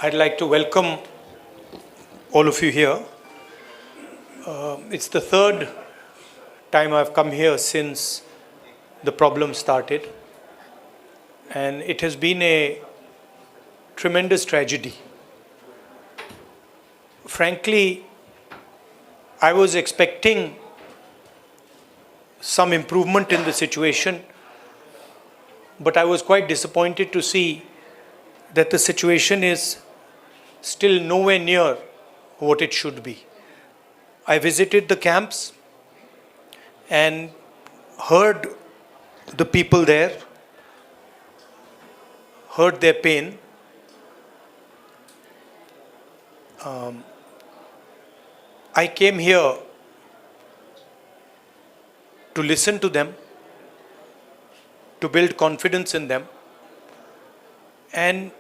I'd like to welcome all of you here. It's the third time I've come here since the problem started, and it has been a tremendous tragedy. Frankly, I was expecting some improvement in the situation, but I was quite disappointed to see that the situation is still nowhere near what it should be. I visited the camps and heard the people there, heard their pain. I came here to listen to them, to build confidence in them, and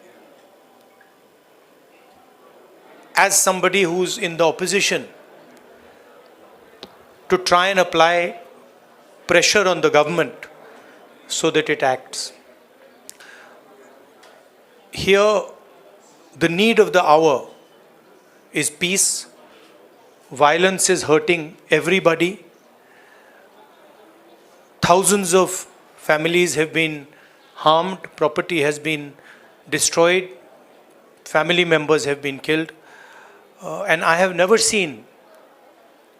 as somebody who's in the opposition, to try and apply pressure on the government so that it acts. Here, the need of the hour is peace. Violence is hurting everybody. Thousands of families have been harmed, property has been destroyed, family members have been killed. And I have never seen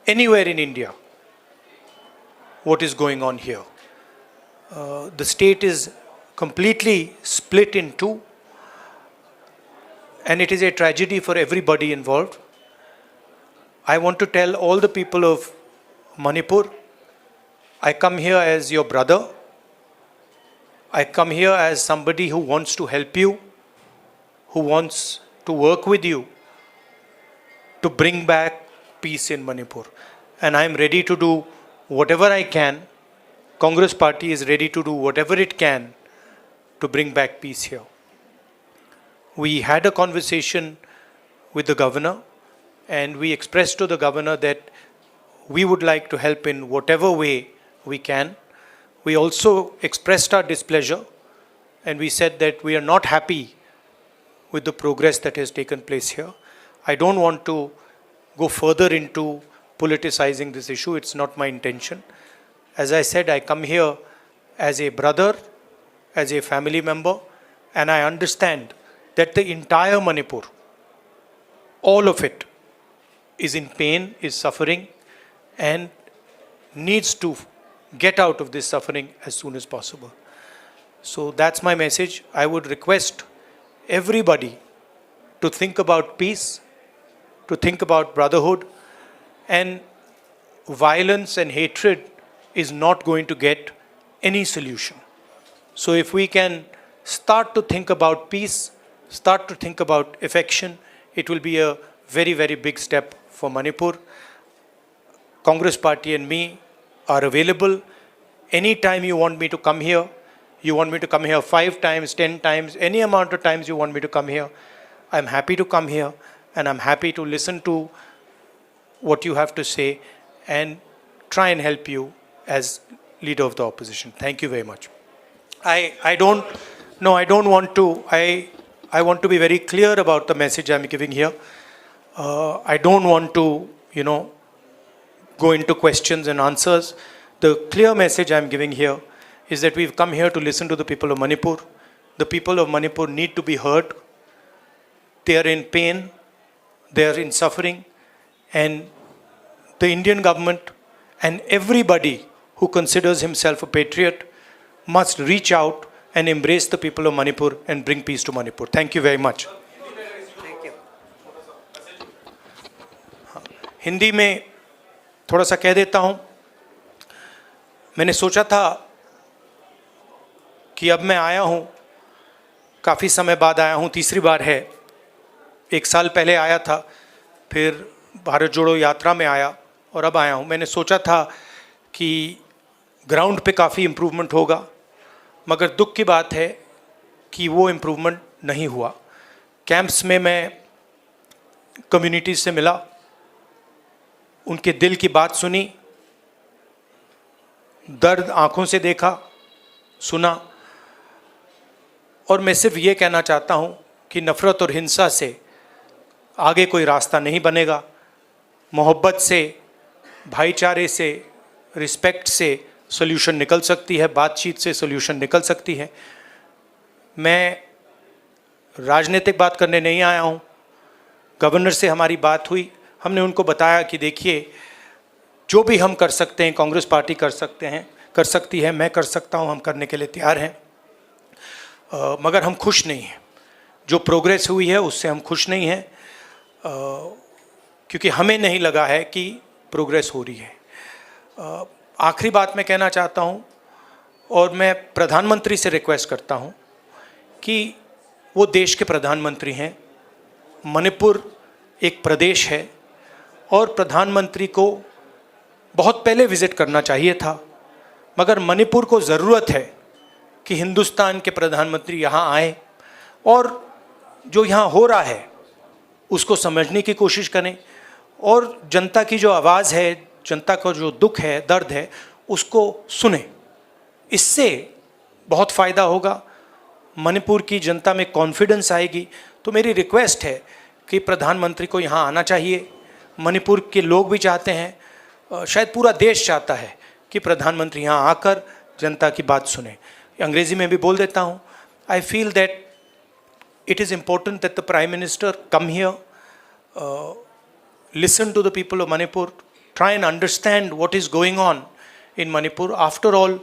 anywhere in India what is going on here. The state is completely split in two, and it is a tragedy for everybody involved. I want to tell all the people of Manipur, I come here as your brother. I come here as somebody who wants to help you, who wants to work with you to bring back peace in Manipur. And I am ready to do whatever I can. Congress Party is ready to do whatever it can to bring back peace here. We had a conversation with the governor, and we expressed to the governor that we would like to help in whatever way we can. We also expressed our displeasure, and we said that we are not happy with the progress that has taken place here. I don't want to go further into politicizing this issue. It's not my intention. As I said, I come here as a brother, as a family member, and I understand that the entire Manipur, all of it, is in pain, is suffering, and needs to get out of this suffering as soon as possible. So that's my message. I would request everybody to think about peace, to think about brotherhood, and violence and hatred is not going to get any solution. So if we can start to think about peace, start to think about affection, it will be a very, very big step for Manipur. Congress Party and me are available. Anytime you want me to come here, you want me to come here 5 times, 10 times, any amount of times you want me to come here, I'm happy to come here, and I'm happy to listen to what you have to say and try and help you as leader of the opposition. Thank you very much. I want to be very clear about the message I'm giving here. I don't want to, go into questions and answers. The clear message I'm giving here is that we've come here to listen to the people of Manipur. The people of Manipur need to be heard. They are in pain, they are in suffering, and the Indian government and everybody who considers himself a patriot must reach out and embrace the people of Manipur and bring peace to Manipur. Thank you very much. Thank you. Hindi में थोड़ा सा कह देता हूँ. मैंने सोचा था कि अब मैं आया हूँ, काफ़ी समय बाद आया हूँ, तीसरी बार है. 1 साल पहले आया था, फिर भारत जोड़ो यात्रा में आया और अब आया हूँ. मैंने सोचा था कि ग्राउंड पे काफ़ी इम्प्रूवमेंट होगा, मगर दुख की बात है कि वो इम्प्रूवमेंट नहीं हुआ. कैंप्स में मैं कम्युनिटीज से मिला, उनके दिल की बात सुनी, दर्द आंखों से देखा, सुना, और मैं सिर्फ ये कहना चाहता हूँ कि नफ़रत और हिंसा से आगे कोई रास्ता नहीं बनेगा। मोहब्बत से, भाईचारे से, रिस्पेक्ट से सोल्यूशन निकल सकती है, बातचीत से सोल्यूशन निकल सकती है। मैं राजनीतिक बात करने नहीं आया हूँ। गवर्नर से हमारी बात हुई, हमने उनको बताया कि देखिए जो भी हम कर सकते हैं, कांग्रेस पार्टी कर सकती है, मैं कर सकता हूँ, हम करने के लिए तैयार हैं। मगर हम खुश नहीं हैं, जो प्रोग्रेस हुई है उससे हम खुश नहीं हैं, क्योंकि हमें नहीं लगा है कि प्रोग्रेस हो रही है। आखिरी बात मैं कहना चाहता हूँ, और मैं प्रधानमंत्री से रिक्वेस्ट करता हूँ कि वो देश के प्रधानमंत्री हैं, मणिपुर एक प्रदेश है और प्रधानमंत्री को बहुत पहले विज़िट करना चाहिए था, मगर मणिपुर को ज़रूरत है कि हिंदुस्तान के प्रधानमंत्री यहाँ आए और जो यहाँ हो रहा है उसको समझने की कोशिश करें और जनता की जो आवाज़ है, जनता का जो दुख है, दर्द है, उसको सुने। इससे बहुत फ़ायदा होगा, मणिपुर की जनता में कॉन्फिडेंस आएगी। तो मेरी रिक्वेस्ट है कि प्रधानमंत्री को यहाँ आना चाहिए। मणिपुर के लोग भी चाहते हैं, शायद पूरा देश चाहता है कि प्रधानमंत्री यहाँ आकर जनता की बात सुने। अंग्रेज़ी में भी बोल देता हूँ, I feel that it is important that the Prime Minister come here, listen to the people of Manipur, try and understand what is going on in Manipur. After all,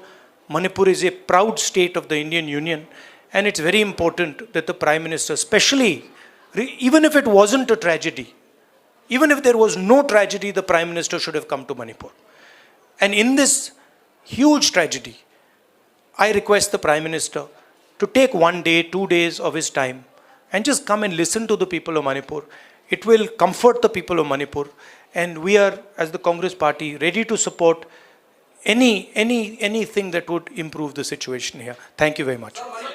Manipur is a proud state of the Indian Union, and it's very important that the Prime Minister, especially, even if it wasn't a tragedy, even if there was no tragedy, the Prime Minister should have come to Manipur. And in this huge tragedy, I request the Prime Minister to take 1 day, 2 days of his time and just come and listen to the people of Manipur. It will comfort the people of Manipur, and we are, as the Congress Party, ready to support anything that would improve the situation here. Thank you very much.